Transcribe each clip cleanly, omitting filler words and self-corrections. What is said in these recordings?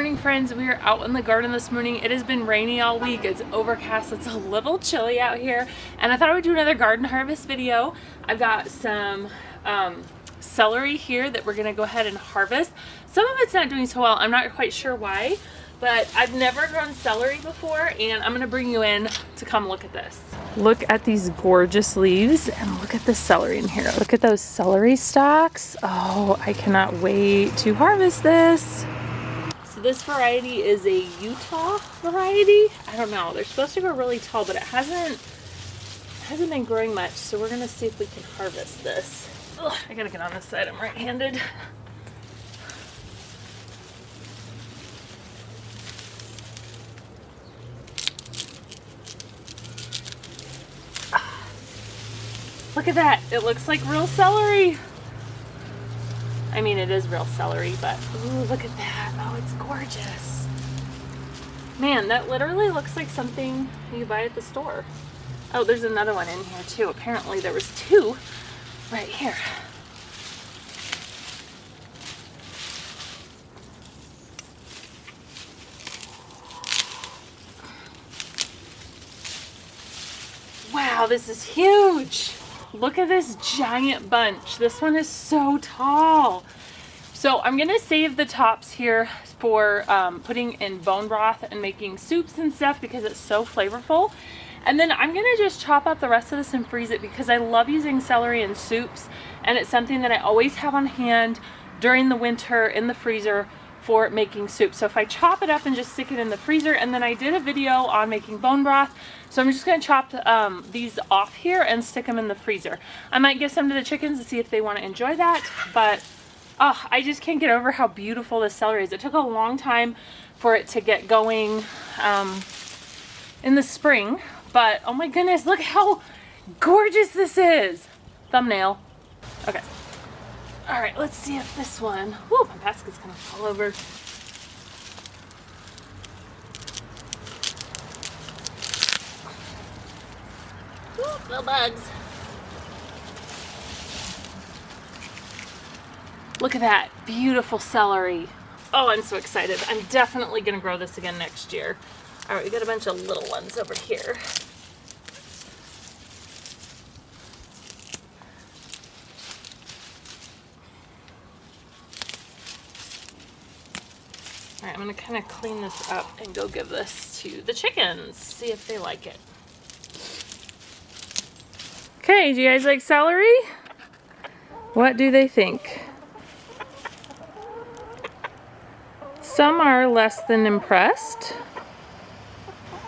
morning, friends. We are out in the garden this morning. It has been rainy all week. It's overcast. It's a little chilly out here, and I thought I would do another garden harvest video. I've got some celery here that we're gonna go ahead and harvest. Some of it's not doing so well. I'm not quite sure why, but I've never grown celery before, and I'm gonna bring you in to come look at this. Look at these gorgeous leaves, and look at the celery in here. Look at those celery stalks. Oh, I cannot wait to harvest this. So this variety is a Utah variety. I don't know, they're supposed to grow really tall, but it hasn't been growing much, so we're gonna see if we can harvest this. Ugh, I gotta get on this side, I'm right-handed. Look at that, it looks like real celery. I mean, it is real celery, but ooh, look at that. Oh, it's gorgeous. Man, that literally looks like something you buy at the store. Oh, there's another one in here too. Apparently there was two right here. Wow, this is huge. Look at this giant bunch. This one is so tall. So I'm gonna save the tops here for putting in bone broth and making soups and stuff because it's so flavorful. And then I'm gonna just chop up the rest of this and freeze it because I love using celery in soups, and it's something that I always have on hand during the winter in the freezer for making soup. So if I chop it up and just stick it in the freezer, and then I did a video on making bone broth, so I'm just gonna chop these off here and stick them in the freezer. I might give some to the chickens to see if they want to enjoy that, but oh, I just can't get over how beautiful this celery is. It took a long time for it to get going in the spring, but oh my goodness, look how gorgeous this is. Thumbnail. Okay. All right, let's see if this one, whoo, my basket's gonna fall over. Ooh, no bugs. Look at that, beautiful celery. Oh, I'm so excited. I'm definitely gonna grow this again next year. All right, we got a bunch of little ones over here. All right, I'm gonna kind of clean this up and go give this to the chickens, see if they like it. Okay, do you guys like celery? What do they think? Some are less than impressed.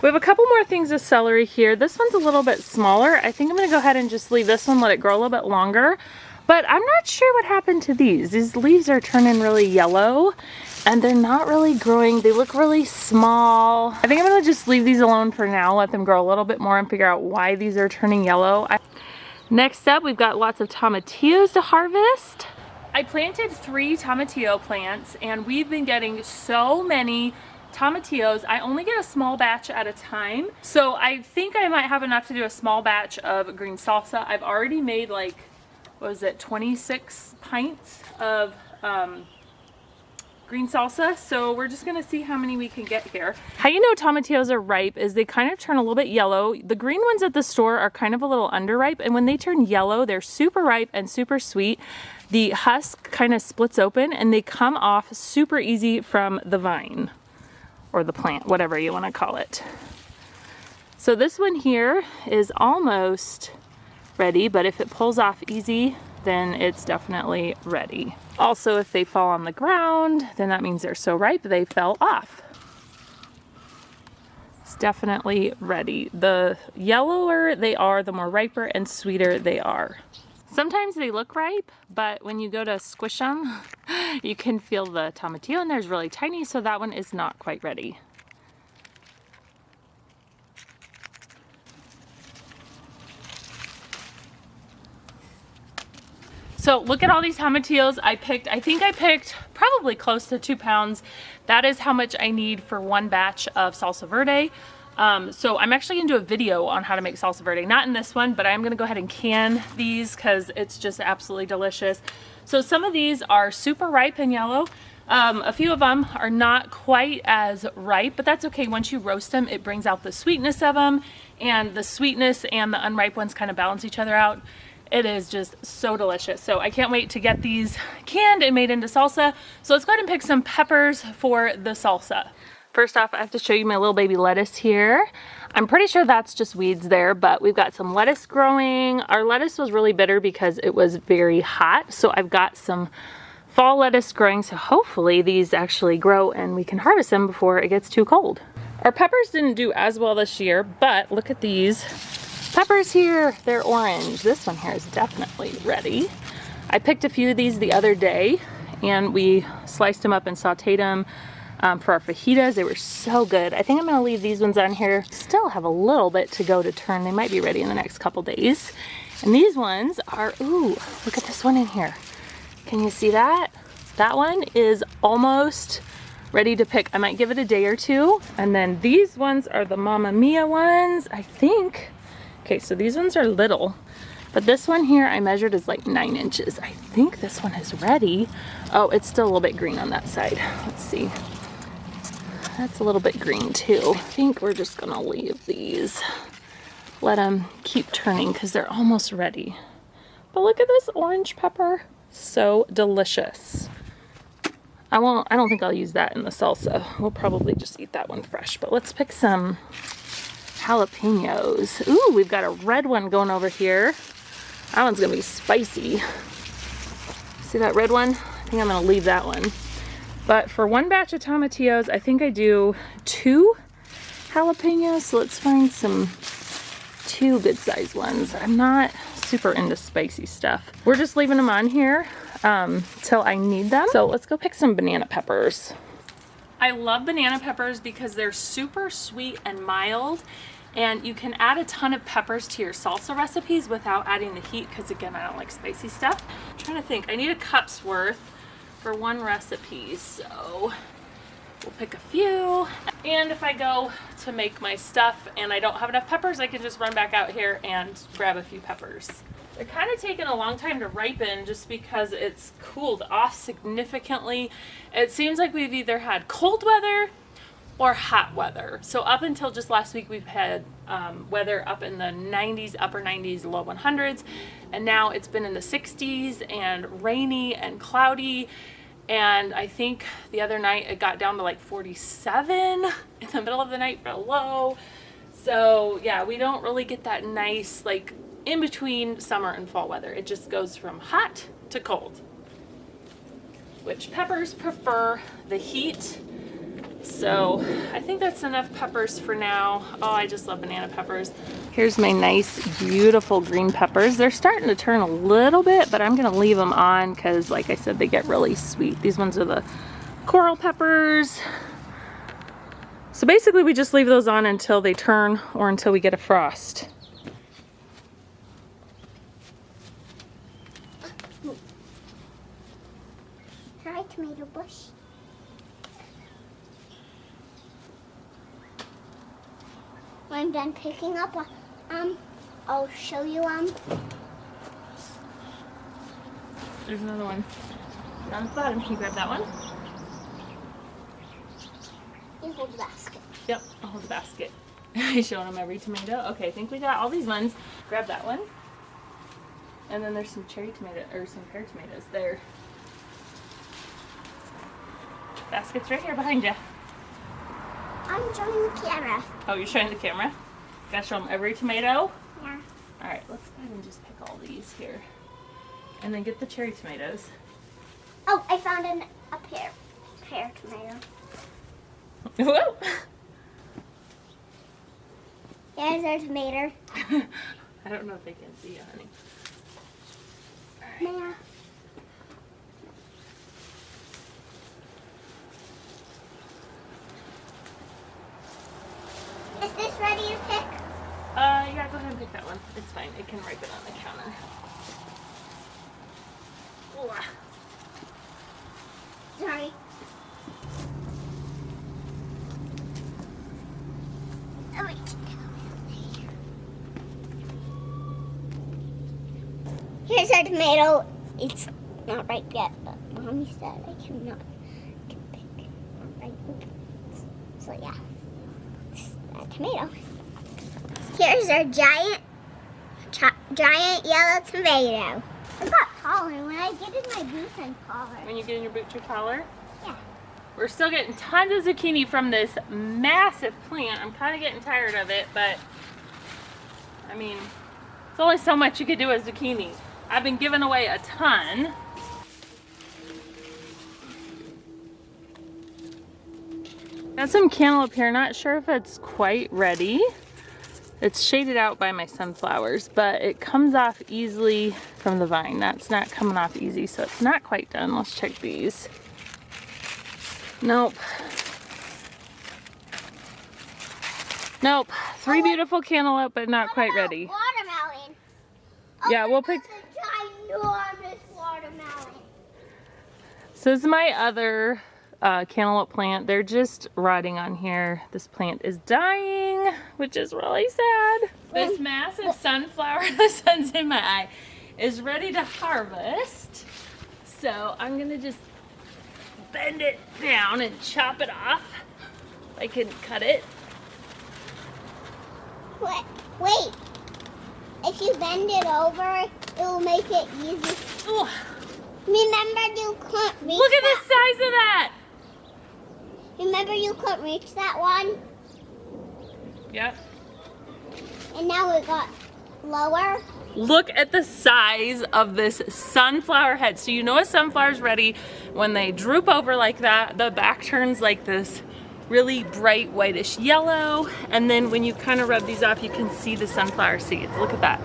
We have a couple more things of celery here. This one's a little bit smaller. I think I'm gonna go ahead and just leave this one, let it grow a little bit longer. But I'm not sure what happened to these. These leaves are turning really yellow and they're not really growing. They look really small. I think I'm gonna just leave these alone for now, let them grow a little bit more and figure out why these are turning yellow. Next up, we've got lots of tomatillos to harvest. I planted 3 tomatillo plants and we've been getting so many tomatillos. I only get a small batch at a time. So I think I might have enough to do a small batch of green salsa. I've already made like, what was it, 26 pints of green salsa. So we're just gonna see how many we can get here. How you know tomatillos are ripe is they kind of turn a little bit yellow. The green ones at the store are kind of a little underripe, and when they turn yellow, they're super ripe and super sweet. The husk kind of splits open and they come off super easy from the vine or the plant, whatever you want to call it. So this one here is almost ready, but if it pulls off easy, then it's definitely ready. Also, if they fall on the ground, then that means they're so ripe they fell off. It's definitely ready. The yellower they are, the more riper and sweeter they are. Sometimes they look ripe, but when you go to squish them, you can feel the tomatillo in there is really tiny, so that one is not quite ready. So look at all these tomatillos I picked. I think I picked probably close to 2 pounds. That is how much I need for one batch of salsa verde. So I'm actually gonna do a video on how to make salsa verde, not in this one, but I'm gonna go ahead and can these because it's just absolutely delicious. So some of these are super ripe and yellow. A few of them are not quite as ripe, but that's okay. Once you roast them, it brings out the sweetness of them, and the sweetness and the unripe ones kind of balance each other out. It is just so delicious. So I can't wait to get these canned and made into salsa. So let's go ahead and pick some peppers for the salsa. First off, I have to show you my little baby lettuce here. I'm pretty sure that's just weeds there, but we've got some lettuce growing. Our lettuce was really bitter because it was very hot. So I've got some fall lettuce growing, so hopefully these actually grow and we can harvest them before it gets too cold. Our peppers didn't do as well this year, but look at these peppers here. They're orange. This one here is definitely ready. I picked a few of these the other day and we sliced them up and sauteed them for our fajitas. They were so good. I think I'm gonna leave these ones on here. Still have a little bit to go to turn. They might be ready in the next couple days. And these ones are, ooh, look at this one in here. Can you see that? That one is almost ready to pick. I might give it a day or two. And then these ones are the Mamma Mia ones, I think. Okay, so these ones are little, but this one here I measured is like 9 inches. I think this one is ready. Oh, it's still a little bit green on that side. Let's see. That's a little bit green too. I think we're just gonna leave these. Let them keep turning because they're almost ready. But look at this orange pepper. So delicious. I don't think I'll use that in the salsa. We'll probably just eat that one fresh, but let's pick some jalapenos. Ooh, we've got a red one going over here. That one's gonna be spicy. See that red one? I think I'm gonna leave that one. But for one batch of tomatillos, I think I do 2 jalapenos. So let's find some 2 good sized ones. I'm not super into spicy stuff. We're just leaving them on here till I need them. So let's go pick some banana peppers. I love banana peppers because they're super sweet and mild, and you can add a ton of peppers to your salsa recipes without adding the heat because again, I don't like spicy stuff. I'm trying to think, I need a cup's worth for one recipe, so we'll pick a few. And if I go to make my stuff and I don't have enough peppers, I can just run back out here and grab a few peppers. They're kind of taking a long time to ripen just because it's cooled off significantly. It seems like we've either had cold weather or hot weather. So up until just last week, we've had weather up in the 90s, upper 90s, low 100s. And now it's been in the 60s and rainy and cloudy. And I think the other night it got down to like 47 in the middle of the night for a low. So yeah, we don't really get that nice like in between summer and fall weather. It just goes from hot to cold, which peppers prefer the heat. So I think that's enough peppers for now. Oh, I just love banana peppers. Here's my nice, beautiful green peppers. They're starting to turn a little bit, but I'm gonna leave them on because like I said, they get really sweet. These ones are the coral peppers. So basically we just leave those on until they turn or until we get a frost. Hi, tomato bush. When I'm done picking up, I'll show you, There's another one down the bottom. Can you grab that one? You hold the basket. Yep, I'll hold the basket. You showing them every tomato? Okay, I think we got all these ones. Grab that one. And then there's some cherry tomato, or some pear tomatoes there. Basket's right here behind you. I'm showing the camera. Oh, you're showing the camera? Gotta show them every tomato? Yeah. Alright, let's go ahead and just pick all these here. And then get the cherry tomatoes. Oh, I found a pear tomato. Whoa! There's our tomato. I don't know if they can see you, honey. Maya. Is this ready to pick? Yeah, go ahead and pick that one. It's fine. It can ripen on the counter. Ooh. Sorry. Oh, wait. Here's our tomato. It's not ripe yet, but Mommy said I cannot So yeah, a tomato. Here's our giant yellow tomato. It got taller when I get in my boots and taller. When you get in your boots, you're taller? Yeah. We're still getting tons of zucchini from this massive plant. I'm kind of getting tired of it, but I mean, it's only so much you could do with zucchini. I've been giving away a ton. Got some cantaloupe here, not sure if it's quite ready. It's shaded out by my sunflowers, but it comes off easily from the vine. That's not coming off easy, so it's not quite done. Let's check these. Nope. Nope. Three beautiful cantaloupe, but not quite ready. Watermelon. Yeah, we'll pick. A ginormous watermelon. So this is my other cantaloupe plant. They're just rotting on here. This plant is dying, which is really sad. This massive sunflower, the sun's in my eye, is ready to harvest. So I'm gonna just bend it down and chop it off. I can cut it. Wait. If you bend it over, it will make it easy. Ooh. Remember, you couldn't reach Look at the size of that! Remember, you couldn't reach that one? Yep. And now it got lower. Look at the size of this sunflower head. So you know a sunflower's ready when they droop over like that. The back turns like this really bright whitish yellow. And then when you kind of rub these off, you can see the sunflower seeds. Look at that.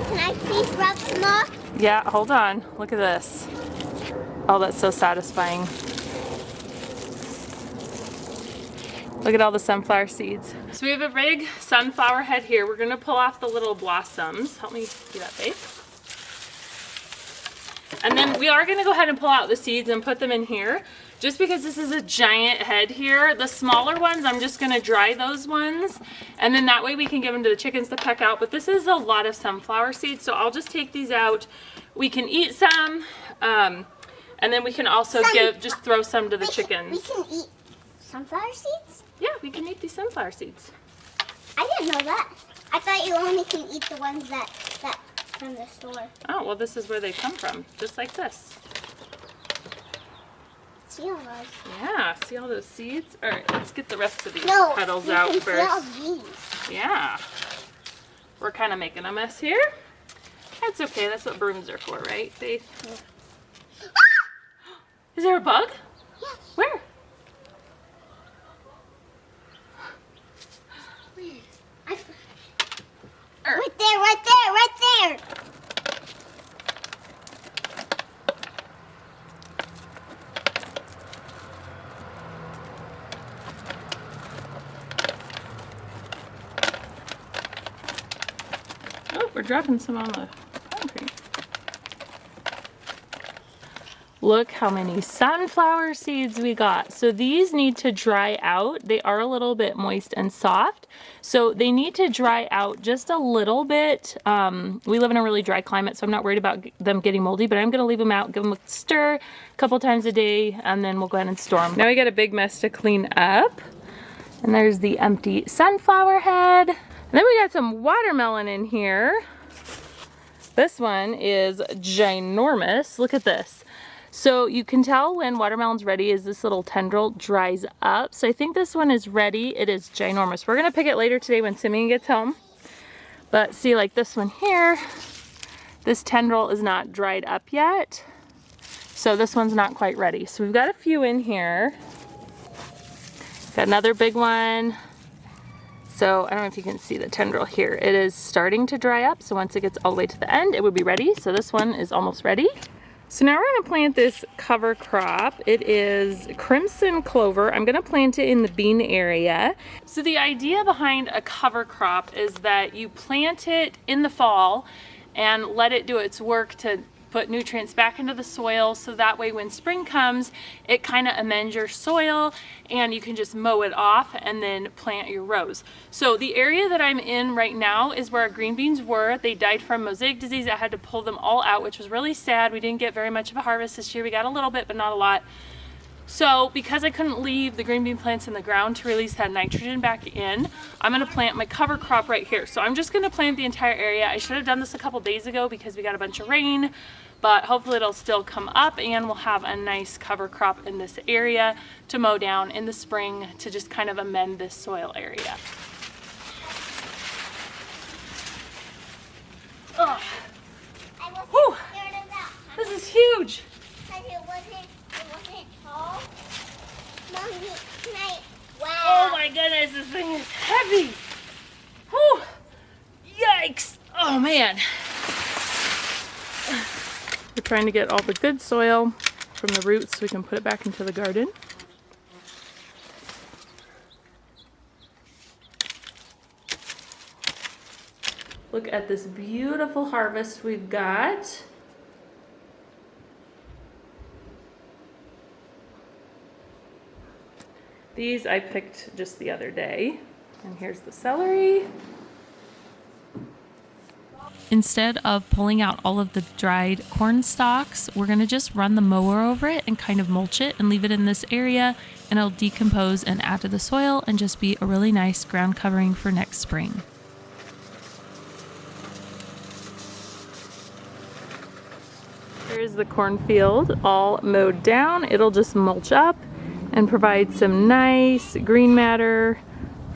Can I please rub some off? Yeah, hold on. Look at this. Oh, that's so satisfying. Look at all the sunflower seeds. So we have a big sunflower head here. We're gonna pull off the little blossoms. Help me do that, babe. And then we are gonna go ahead and pull out the seeds and put them in here. Just because this is a giant head here, the smaller ones, I'm just gonna dry those ones. And then that way we can give them to the chickens to peck out. But this is a lot of sunflower seeds, so I'll just take these out. We can eat some, and then we can also just throw some to the chickens. We can eat sunflower seeds? Yeah, we can eat these sunflower seeds. I didn't know that. I thought you only can eat the ones that from the store. Oh, well, this is where they come from, just like this. See all those? Yeah, see all those seeds? All right, let's get the rest of these No, petals you out can first. see all these. Yeah. We're kind of making a mess here. That's okay, that's what brooms are for, right, Faith? Yeah. Is there a bug? Yes. Where? Right there, right there, right there. Oh, we're dropping some on the concrete. Look how many sunflower seeds we got. So these need to dry out. They are a little bit moist and soft. So they need to dry out just a little bit. We live in a really dry climate, so I'm not worried about them getting moldy, but I'm gonna leave them out, give them a stir a couple times a day, and then we'll go ahead and store them. Now we got a big mess to clean up. And there's the empty sunflower head. And then we got some watermelon in here. This one is ginormous. Look at this. So you can tell when watermelon's ready is this little tendril dries up. So I think this one is ready. It is ginormous. We're gonna pick it later today when Simeon gets home. But see, like this one here, this tendril is not dried up yet. So this one's not quite ready. So we've got a few in here. Got another big one. So I don't know if you can see the tendril here. It is starting to dry up. So once it gets all the way to the end, it would be ready. So this one is almost ready. So now we're gonna plant this cover crop. It is crimson clover. I'm gonna plant it in the bean area. So the idea behind a cover crop is that you plant it in the fall and let it do its work to put nutrients back into the soil, so that way when spring comes, it kind of amends your soil and you can just mow it off and then plant your rows. So the area that I'm in right now is where our green beans were. They died from mosaic disease. I had to pull them all out, which was really sad. We didn't get very much of a harvest this year. We got a little bit, but not a lot. So because I couldn't leave the green bean plants in the ground to release that nitrogen back in, I'm gonna plant my cover crop right here. So I'm just gonna plant the entire area. I should have done this a couple days ago because we got a bunch of rain, but hopefully it'll still come up and we'll have a nice cover crop in this area to mow down in the spring to just kind of amend this soil area. Ugh. Whew. This is huge. It wasn't tall. Mommy, wow. Oh my goodness, this thing is heavy. Whew. Yikes. Oh man. We're trying to get all the good soil from the roots so we can put it back into the garden. Look at this beautiful harvest we've got. These I picked just the other day. And here's the celery. Instead of pulling out all of the dried corn stalks, we're gonna just run the mower over it and kind of mulch it and leave it in this area, and it'll decompose and add to the soil and just be a really nice ground covering for next spring. Here's the cornfield all mowed down. It'll just mulch up and provide some nice green matter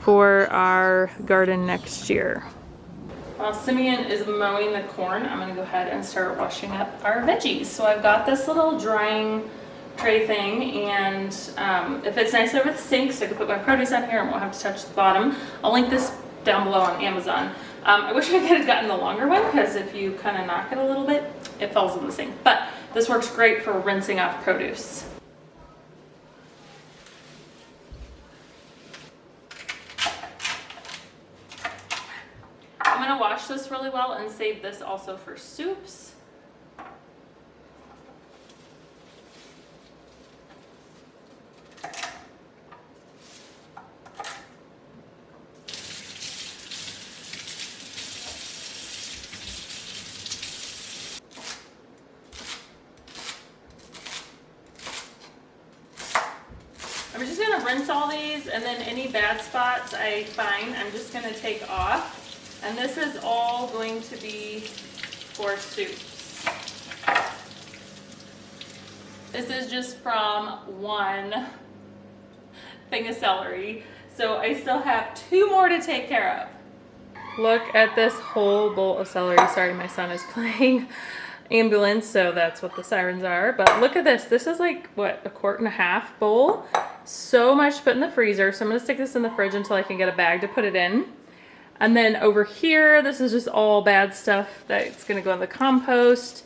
for our garden next year. While Simeon is mowing the corn, I'm gonna go ahead and start washing up our veggies. So I've got this little drying tray thing, and if it's nice over the sink, so I can put my produce on here and won't have to touch the bottom. I'll link this down below on Amazon. I wish I could have gotten the longer one, because if you kind of knock it a little bit, it falls in the sink. But this works great for rinsing off produce. I'm gonna wash this really well and save this also for soups. I'm just gonna rinse all these, and then any bad spots I find, I'm just gonna take off. And this is all going to be for soups. This is just from one thing of celery. So I still have 2 more to take care of. Look at this whole bowl of celery. Sorry, my son is playing ambulance, so that's what the sirens are. But look at this. This is like, what, a 1.5 quart bowl? So much to put in the freezer. So I'm gonna stick this in the fridge until I can get a bag to put it in. And then over here, this is just all bad stuff that's gonna go in the compost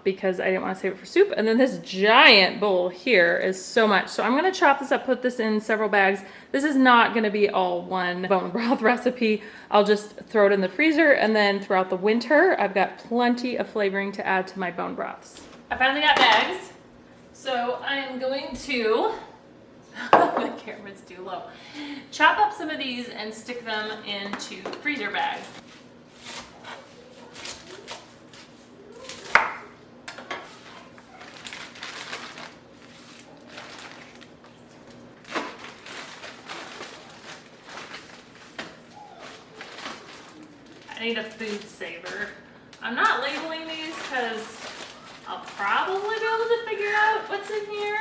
because I didn't wanna save it for soup. And then this giant bowl here is so much. So I'm gonna chop this up, put this in several bags. This is not gonna be all one bone broth recipe. I'll just throw it in the freezer, and then throughout the winter, I've got plenty of flavoring to add to my bone broths. I finally got bags. So I am going to, the camera's too low, chop up some of these and stick them into freezer bags. I need a food saver. I'm not labeling these because I'll probably be able to figure out what's in here.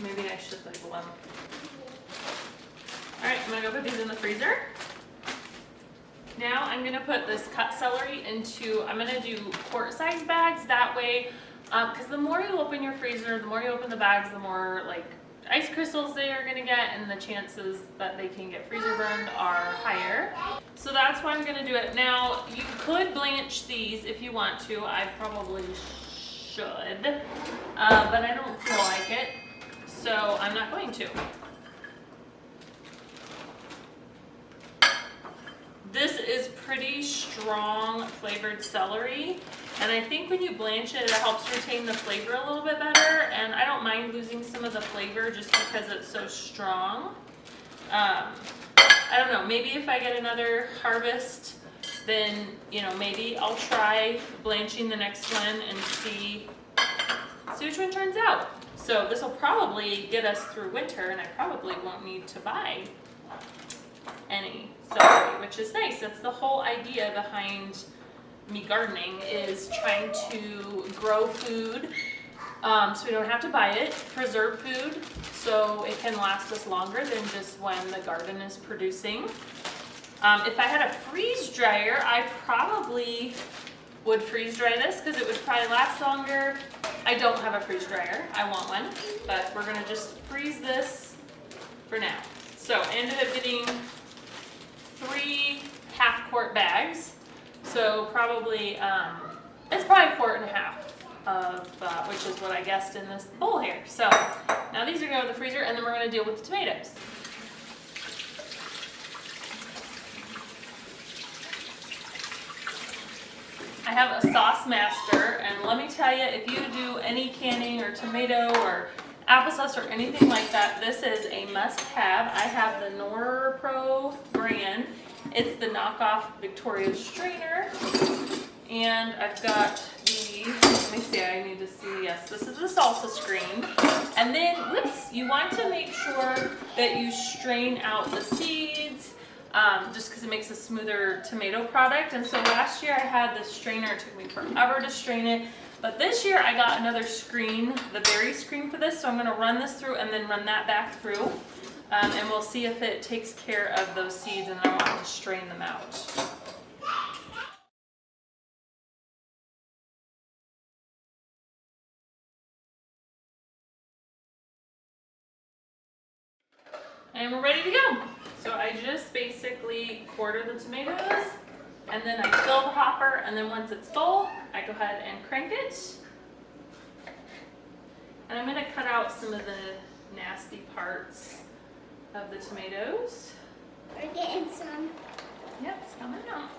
Maybe I should label them. All right, I'm gonna go put these in the freezer. Now I'm gonna put this cut celery into, I'm gonna do quart-sized bags. That way, because the more you open your freezer, the more you open the bags, the more like ice crystals they are gonna get, and the chances that they can get freezer burned are higher. So that's why I'm gonna do it. Now, you could blanch these if you want to. I probably should, but I don't feel like it, so I'm not going to. This is pretty strong flavored celery, and I think when you blanch it, it helps retain the flavor a little bit better, and I don't mind losing some of the flavor just because it's so strong. I don't know, maybe if I get another harvest, then, you know, maybe I'll try blanching the next one and see which one turns out. So this will probably get us through winter, and I probably won't need to buy any celery, which is nice. That's the whole idea behind me gardening, is trying to grow food so we don't have to buy it, preserve food so it can last us longer than just when the garden is producing. If I had a freeze dryer, I probably would freeze dry this because it would probably last longer. I don't have a freeze dryer. I want one, but we're gonna just freeze this for now. So I ended up getting 3 half-quart bags. So probably, it's probably 1.5 quarts of, which is what I guessed in this bowl here. So now these are going to the freezer, and then we're gonna deal with the tomatoes. I have a sauce master, and let me tell you, if you do any canning or tomato or applesauce or anything like that, this is a must-have. I have the NorPro brand. It's the knockoff Victoria strainer, and I've got the, let me see, I need to see, yes, this is the salsa screen. And then, whoops, you want to make sure that you strain out the seeds, just because it makes a smoother tomato product. And so last year I had this strainer, it took me forever to strain it. But this year I got another screen, the berry screen for this, so I'm gonna run this through and then run that back through. And we'll see if it takes care of those seeds, and then I want to strain them out. And we're ready to go. So I just basically quarter the tomatoes, and then I fill the hopper, and then once it's full, I go ahead and crank it. And I'm gonna cut out some of the nasty parts of the tomatoes. We're getting some. Yep, it's coming out.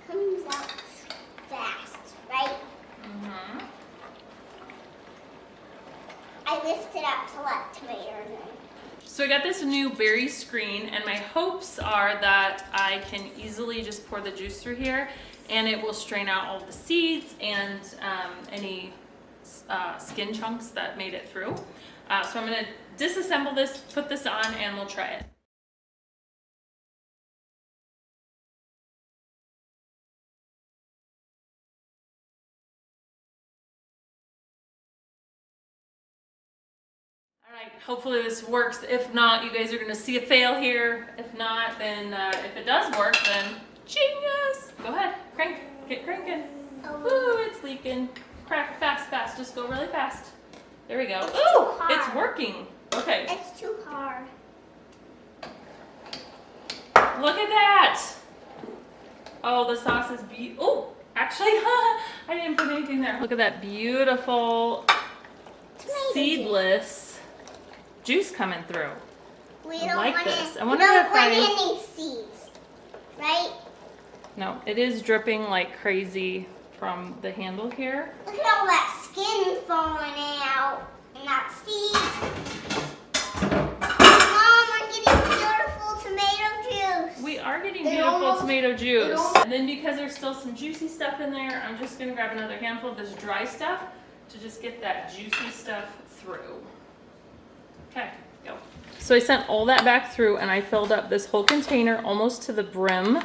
Comes out fast, right? Mm-hmm. I lift it up to let tomatoes in. So I got this new berry screen, and my hopes are that I can easily just pour the juice through here, and it will strain out all the seeds and any skin chunks that made it through. So I'm gonna disassemble this, put this on, and we'll try it. All right, hopefully this works. If not, you guys are gonna see a fail here. If not, then if it does work, then genius. Go ahead, crank, get cranking. Ooh, it's leaking. Crack, fast, fast, just go really fast. There we go. Ooh, it's working. Okay. It's too hard. Look at that. Oh, the sauce is oh, actually, I didn't put anything there. Look at that beautiful seedless juice coming through. We I don't like want this. I we wonder don't if want any seeds, right? No, it is dripping like crazy from the handle here. Look at all that skin falling out and that seeds. Mom, we're getting beautiful tomato juice. We are getting beautiful tomato juice. And then because there's still some juicy stuff in there, I'm just gonna grab another handful of this dry stuff to just get that juicy stuff through. Okay, go. So I sent all that back through, and I filled up this whole container almost to the brim.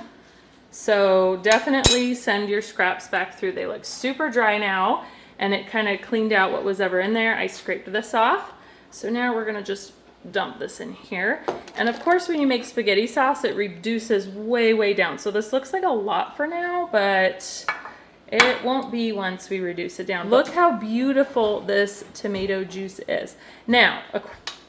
So definitely send your scraps back through. They look super dry now, and it kind of cleaned out what was ever in there. I scraped this off. So now we're gonna just dump this in here. And of course, when you make spaghetti sauce, it reduces way, way down. So this looks like a lot for now, but it won't be once we reduce it down. Look how beautiful this tomato juice is. Now, a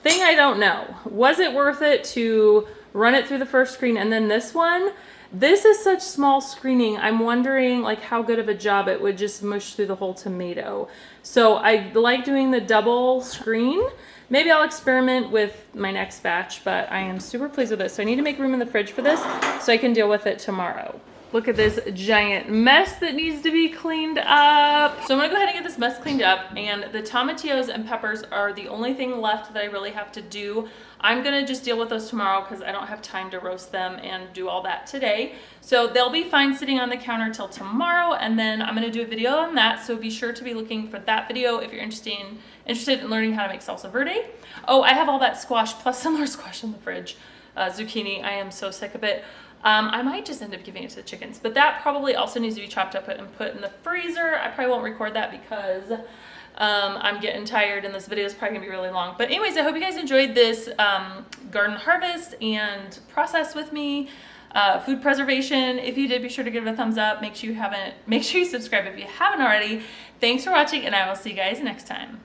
thing I don't know, was it worth it to run it through the first screen and then this one? This is such small screening. I'm wondering like how good of a job it would just mush through the whole tomato. So I like doing the double screen. Maybe I'll experiment with my next batch, but I am super pleased with this. So I need to make room in the fridge for this so I can deal with it tomorrow. Look at this giant mess that needs to be cleaned up. So I'm gonna go ahead and get this mess cleaned up, and the tomatillos and peppers are the only thing left that I really have to do. I'm gonna just deal with those tomorrow because I don't have time to roast them and do all that today. So they'll be fine sitting on the counter till tomorrow, and then I'm gonna do a video on that. So be sure to be looking for that video if you're interested in learning how to make salsa verde. Oh, I have all that squash plus some more squash in the fridge. Zucchini, I am so sick of it. I might just end up giving it to the chickens, but that probably also needs to be chopped up and put in the freezer. I probably won't record that because I'm getting tired and this video is probably gonna be really long. But anyways, I hope you guys enjoyed this garden harvest and process with me. Food preservation. If you did, be sure to give it a thumbs up. Make sure you subscribe if you haven't already. Thanks for watching, and I will see you guys next time.